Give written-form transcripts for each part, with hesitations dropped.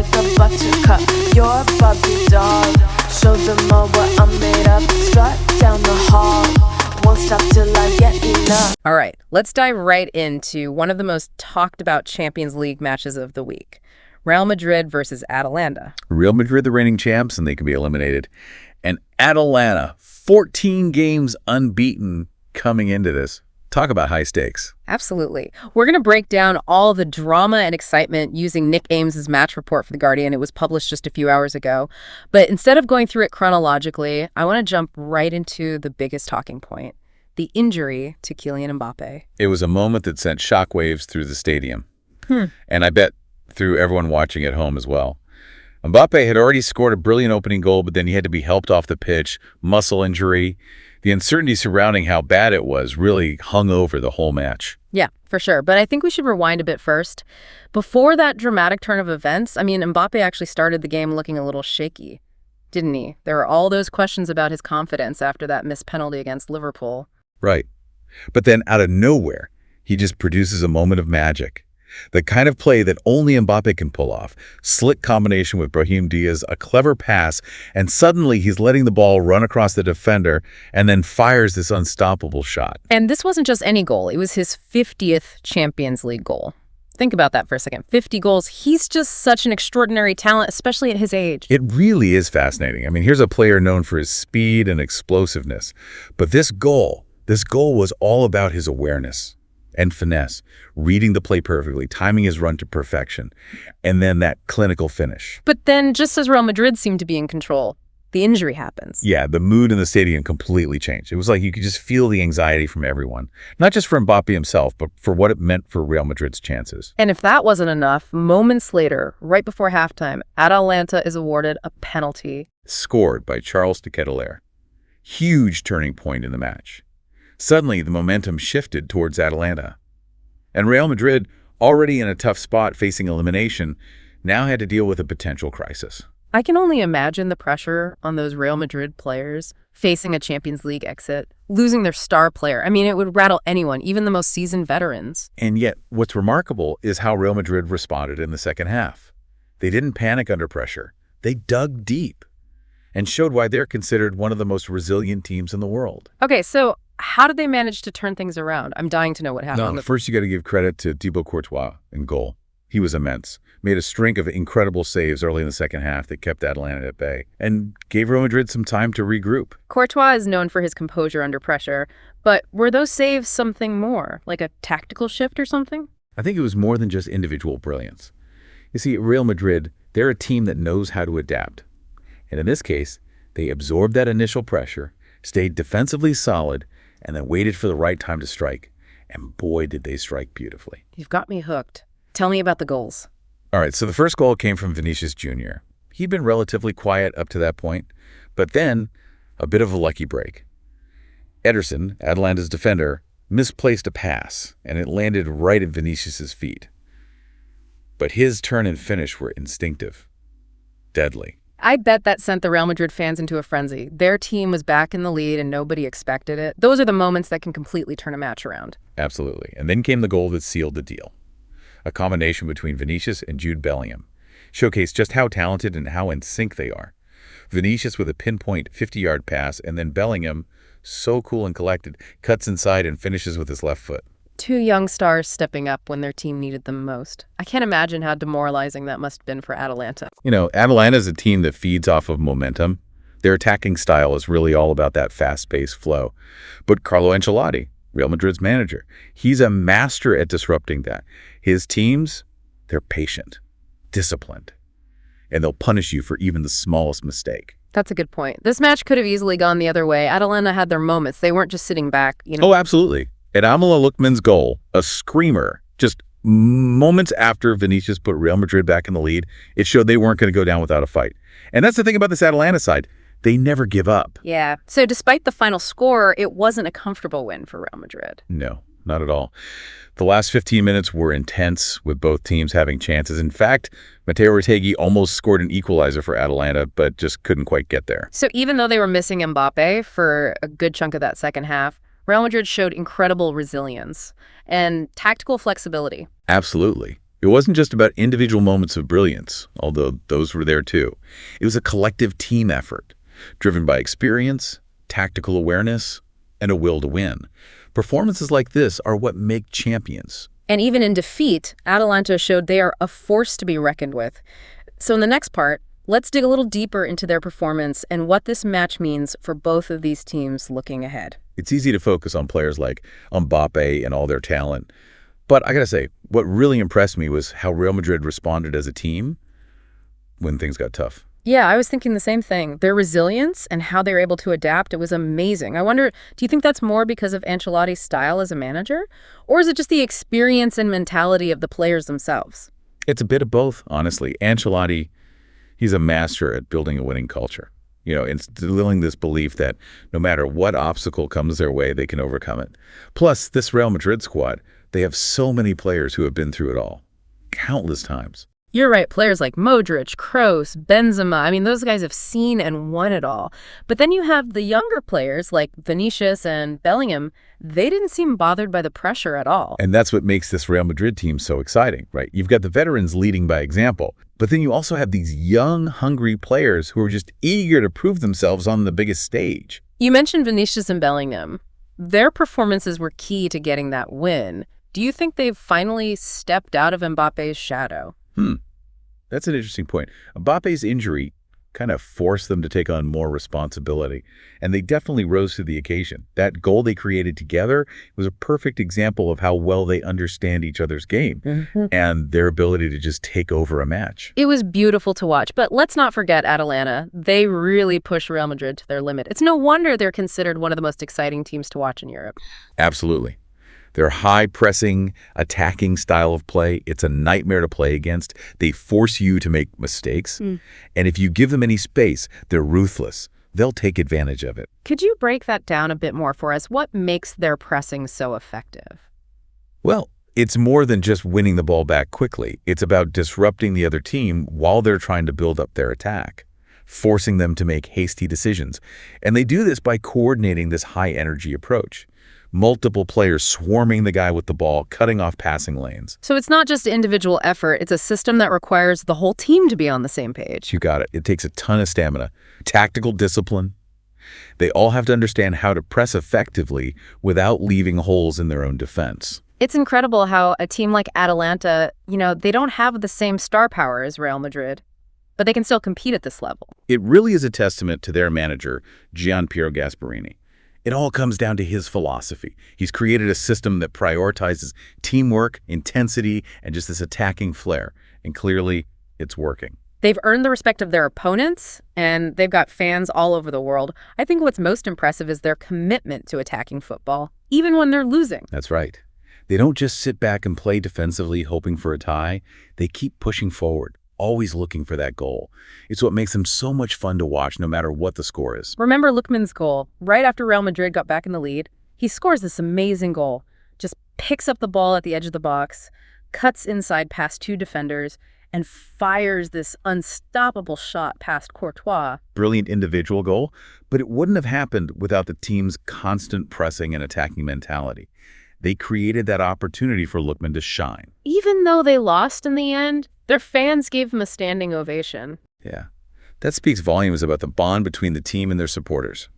like a buttercup. You're a Barbie doll. Show them all what I'm made of. Strut down the hall. Won't stop till I get enough. All right, let's dive right into one of the most talked about Champions League matches of the week. Real Madrid versus Atalanta. Real Madrid, the reigning champs, and they can be eliminated. And Atalanta, 14 games unbeaten coming into this. Talk about high stakes. Absolutely. We're going to break down all the drama and excitement using Nick Ames's match report for The Guardian. It was published just a few hours ago. But instead of going through it chronologically, I want to jump right into the biggest talking point, the injury to Kylian Mbappé. It was a moment that sent shockwaves through the stadium. And I bet through everyone watching at home as well. Mbappé had already scored a brilliant opening goal, but then he had to be helped off the pitch, muscle injury. The uncertainty surrounding how bad it was really hung over the whole match. Yeah, for sure. But I think we should rewind a bit first. Before that dramatic turn of events, Mbappé actually started the game looking a little shaky, didn't he? There were all those questions about his confidence after that missed penalty against Liverpool. Right. But then out of nowhere, he just produces a moment of magic. The kind of play that only Mbappé can pull off. Slick combination with Brahim Diaz, a clever pass, and suddenly he's letting the ball run across the defender and then fires this unstoppable shot. And this wasn't just any goal. It was his 50th Champions League goal. Think about that for a second. 50 goals. He's just such an extraordinary talent, especially at his age. It really is fascinating. Here's a player known for his speed and explosiveness. But this goal was all about his awareness and finesse, reading the play perfectly, timing his run to perfection, and then that clinical finish. But then, just as Real Madrid seemed to be in control, the injury happens. Yeah, the mood in the stadium completely changed. It was like you could just feel the anxiety from everyone, not just for Mbappé himself, but for what it meant for Real Madrid's chances. And if that wasn't enough, moments later, right before halftime, Atalanta is awarded a penalty. Scored by Charles de Ketelaere. Huge turning point in the match. Suddenly, the momentum shifted towards Atalanta. And Real Madrid, already in a tough spot facing elimination, now had to deal with a potential crisis. I can only imagine the pressure on those Real Madrid players facing a Champions League exit, losing their star player. It would rattle anyone, even the most seasoned veterans. And yet, what's remarkable is how Real Madrid responded in the second half. They didn't panic under pressure. They dug deep and showed why they're considered one of the most resilient teams in the world. Okay, so how did they manage to turn things around? I'm dying to know what happened. No, first you got to give credit to Thibaut Courtois in goal. He was immense. Made a string of incredible saves early in the second half that kept Atalanta at bay and gave Real Madrid some time to regroup. Courtois is known for his composure under pressure, but were those saves something more, like a tactical shift or something? I think it was more than just individual brilliance. You see, at Real Madrid, they're a team that knows how to adapt. And in this case, they absorbed that initial pressure, stayed defensively solid, and then waited for the right time to strike. And boy, did they strike beautifully. You've got me hooked. Tell me about the goals. All right, so the first goal came from Vinicius Jr. He'd been relatively quiet up to that point, but then a bit of a lucky break. Ederson, Atalanta's defender, misplaced a pass, and it landed right at Vinicius's feet. But his turn and finish were instinctive, deadly. I bet that sent the Real Madrid fans into a frenzy. Their team was back in the lead and nobody expected it. Those are the moments that can completely turn a match around. Absolutely. And then came the goal that sealed the deal. A combination between Vinicius and Jude Bellingham showcased just how talented and how in sync they are. Vinicius with a pinpoint 50-yard pass, and then Bellingham, so cool and collected, cuts inside and finishes with his left foot. Two young stars stepping up when their team needed them most. I can't imagine how demoralizing that must have been for Atalanta. Atalanta is a team that feeds off of momentum. Their attacking style is really all about that fast-paced flow. But Carlo Ancelotti, Real Madrid's manager, he's a master at disrupting that. His teams, they're patient, disciplined, and they'll punish you for even the smallest mistake. That's a good point. This match could have easily gone the other way. Atalanta had their moments. They weren't just sitting back. Oh, absolutely. At Amola Lookman's goal, a screamer, just moments after Vinicius put Real Madrid back in the lead, it showed they weren't going to go down without a fight. And that's the thing about this Atalanta side. They never give up. Yeah. So despite the final score, it wasn't a comfortable win for Real Madrid. No, not at all. The last 15 minutes were intense, with both teams having chances. In fact, Matteo Retegui almost scored an equalizer for Atalanta, but just couldn't quite get there. So even though they were missing Mbappé for a good chunk of that second half, Real Madrid showed incredible resilience and tactical flexibility. Absolutely. It wasn't just about individual moments of brilliance, although those were there too. It was a collective team effort, driven by experience, tactical awareness, and a will to win. Performances like this are what make champions. And even in defeat, Atalanta showed they are a force to be reckoned with. So in the next part, let's dig a little deeper into their performance and what this match means for both of these teams looking ahead. It's easy to focus on players like Mbappé and all their talent. But I gotta say, what really impressed me was how Real Madrid responded as a team when things got tough. Yeah, I was thinking the same thing. Their resilience and how they were able to adapt, it was amazing. I wonder, do you think that's more because of Ancelotti's style as a manager? Or is it just the experience and mentality of the players themselves? It's a bit of both, honestly. Ancelotti, he's a master at building a winning culture. Instilling this belief that no matter what obstacle comes their way, they can overcome it. Plus, this Real Madrid squad, they have so many players who have been through it all, countless times. You're right, players like Modric, Kroos, Benzema, I mean, those guys have seen and won it all. But then you have the younger players like Vinicius and Bellingham. They didn't seem bothered by the pressure at all. And that's what makes this Real Madrid team so exciting, right? You've got the veterans leading by example, but then you also have these young, hungry players who are just eager to prove themselves on the biggest stage. You mentioned Vinicius and Bellingham. Their performances were key to getting that win. Do you think they've finally stepped out of Mbappe's shadow? That's an interesting point. Mbappe's injury kind of forced them to take on more responsibility, and they definitely rose to the occasion. That goal they created together was a perfect example of how well they understand each other's game and their ability to just take over a match. It was beautiful to watch, but let's not forget Atalanta. They really push Real Madrid to their limit. It's no wonder they're considered one of the most exciting teams to watch in Europe. Absolutely. Their high-pressing, attacking style of play, it's a nightmare to play against. They force you to make mistakes. And if you give them any space, they're ruthless. They'll take advantage of it. Could you break that down a bit more for us? What makes their pressing so effective? Well, it's more than just winning the ball back quickly. It's about disrupting the other team while they're trying to build up their attack, forcing them to make hasty decisions. And they do this by coordinating this high-energy approach. Multiple players swarming the guy with the ball, cutting off passing lanes. So it's not just individual effort, it's a system that requires the whole team to be on the same page. You got it. It takes a ton of stamina, tactical discipline. They all have to understand how to press effectively without leaving holes in their own defense. It's incredible how a team like Atalanta, they don't have the same star power as Real Madrid, but they can still compete at this level. It really is a testament to their manager, Gianpiero Gasperini. It all comes down to his philosophy. He's created a system that prioritizes teamwork, intensity, and just this attacking flair. And clearly, it's working. They've earned the respect of their opponents, and they've got fans all over the world. I think what's most impressive is their commitment to attacking football, even when they're losing. That's right. They don't just sit back and play defensively, hoping for a tie. They keep pushing forward, always looking for that goal. It's what makes them so much fun to watch, no matter what the score is. Remember Lookman's goal? Right after Real Madrid got back in the lead, he scores this amazing goal. Just picks up the ball at the edge of the box, cuts inside past two defenders, and fires this unstoppable shot past Courtois. Brilliant individual goal, but it wouldn't have happened without the team's constant pressing and attacking mentality. They created that opportunity for Lookman to shine. Even though they lost in the end, their fans gave him a standing ovation. Yeah, that speaks volumes about the bond between the team and their supporters.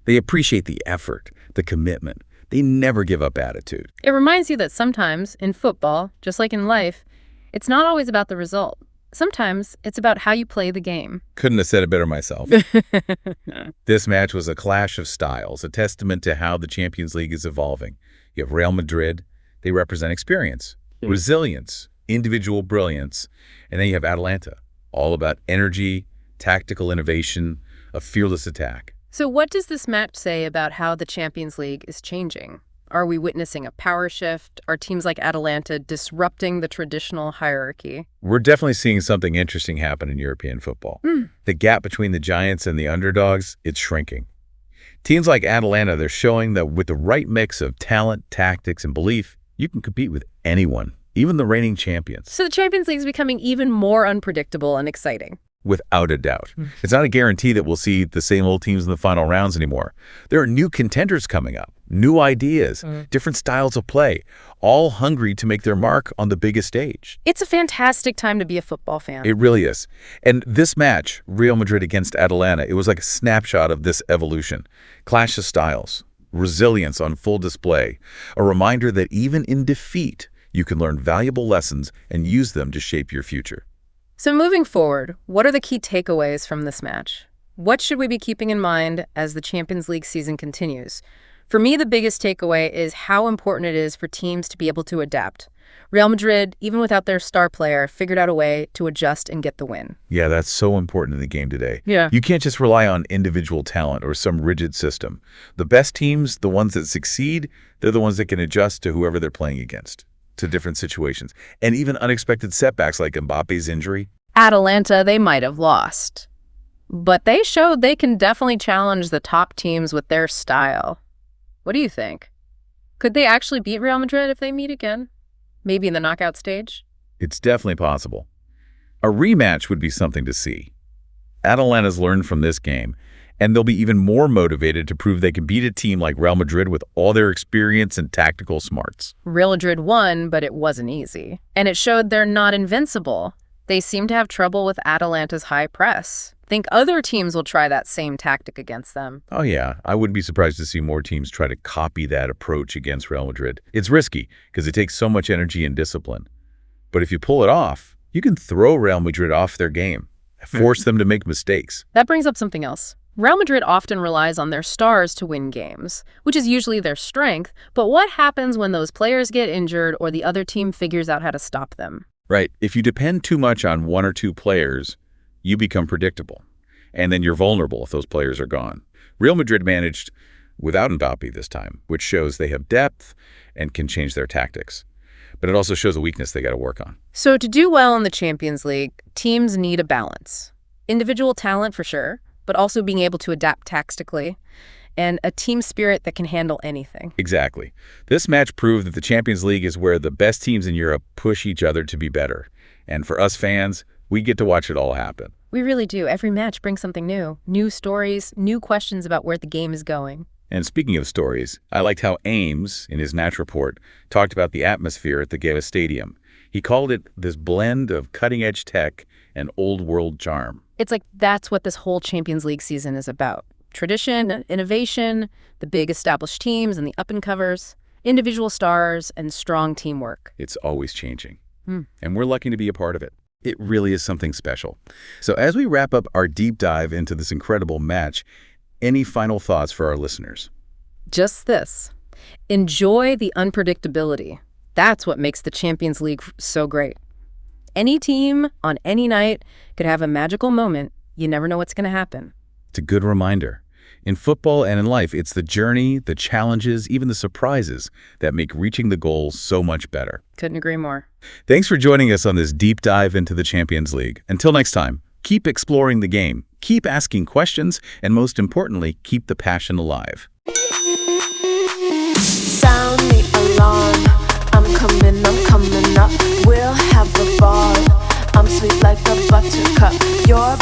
They appreciate the effort, the commitment. They never give up attitude. It reminds you that sometimes, in football, just like in life, it's not always about the result. Sometimes it's about how you play the game. Couldn't have said it better myself. This match was a clash of styles, a testament to how the Champions League is evolving. You have Real Madrid. They represent experience, resilience, individual brilliance. And then you have Atalanta, all about energy, tactical innovation, a fearless attack. So what does this match say about how the Champions League is changing? Are we witnessing a power shift? Are teams like Atalanta disrupting the traditional hierarchy? We're definitely seeing something interesting happen in European football. The gap between the giants and the underdogs, it's shrinking. Teams like Atalanta, they're showing that with the right mix of talent, tactics, and belief, you can compete with anyone, even the reigning champions. So the Champions League is becoming even more unpredictable and exciting. Without a doubt. It's not a guarantee that we'll see the same old teams in the final rounds anymore. There are new contenders coming up, new ideas, different styles of play, all hungry to make their mark on the biggest stage. It's a fantastic time to be a football fan. It really is. And this match, Real Madrid against Atalanta, it was like a snapshot of this evolution. Clash of styles, resilience on full display, a reminder that even in defeat, you can learn valuable lessons and use them to shape your future. So moving forward, what are the key takeaways from this match? What should we be keeping in mind as the Champions League season continues? For me, the biggest takeaway is how important it is for teams to be able to adapt. Real Madrid, even without their star player, figured out a way to adjust and get the win. Yeah, that's so important in the game today. Yeah. You can't just rely on individual talent or some rigid system. The best teams, the ones that succeed, they're the ones that can adjust to whoever they're playing against, to different situations. And even unexpected setbacks like Mbappe's injury. Atalanta, they might have lost, but they showed they can definitely challenge the top teams with their style. What do you think? Could they actually beat Real Madrid if they meet again? Maybe in the knockout stage? It's definitely possible. A rematch would be something to see. Atalanta's learned from this game, and they'll be even more motivated to prove they can beat a team like Real Madrid with all their experience and tactical smarts. Real Madrid won, but it wasn't easy. And it showed they're not invincible. They seem to have trouble with Atalanta's high press. Think other teams will try that same tactic against them. Oh yeah, I wouldn't be surprised to see more teams try to copy that approach against Real Madrid. It's risky because it takes so much energy and discipline. But if you pull it off, you can throw Real Madrid off their game, force them to make mistakes. That brings up something else. Real Madrid often relies on their stars to win games, which is usually their strength. But what happens when those players get injured or the other team figures out how to stop them? Right. If you depend too much on one or two players, you become predictable. And then you're vulnerable if those players are gone. Real Madrid managed without Mbappé this time, which shows they have depth and can change their tactics. But it also shows a weakness they got to work on. So to do well in the Champions League, teams need a balance. Individual talent for sure, but also being able to adapt tactically, and a team spirit that can handle anything. Exactly. This match proved that the Champions League is where the best teams in Europe push each other to be better. And for us fans, we get to watch it all happen. We really do. Every match brings something new. New stories, new questions about where the game is going. And speaking of stories, I liked how Ames, in his match report, talked about the atmosphere at the Gala Stadium. He called it this blend of cutting-edge tech and old-world charm. It's like that's what this whole Champions League season is about. Tradition, innovation, the big established teams and the up-and-comers, individual stars, and strong teamwork. It's always changing. And we're lucky to be a part of it. It really is something special. So as we wrap up our deep dive into this incredible match, any final thoughts for our listeners? Just this. Enjoy the unpredictability. That's what makes the Champions League so great. Any team on any night could have a magical moment. You never know what's going to happen. It's a good reminder. In football and in life, it's the journey, the challenges, even the surprises that make reaching the goal so much better. Couldn't agree more. Thanks for joining us on this deep dive into the Champions League. Until next time, keep exploring the game, keep asking questions, and most importantly, keep the passion alive. Sound the alarm. I'm coming up. We'll have a ball. I'm sweet like a buttercup. You're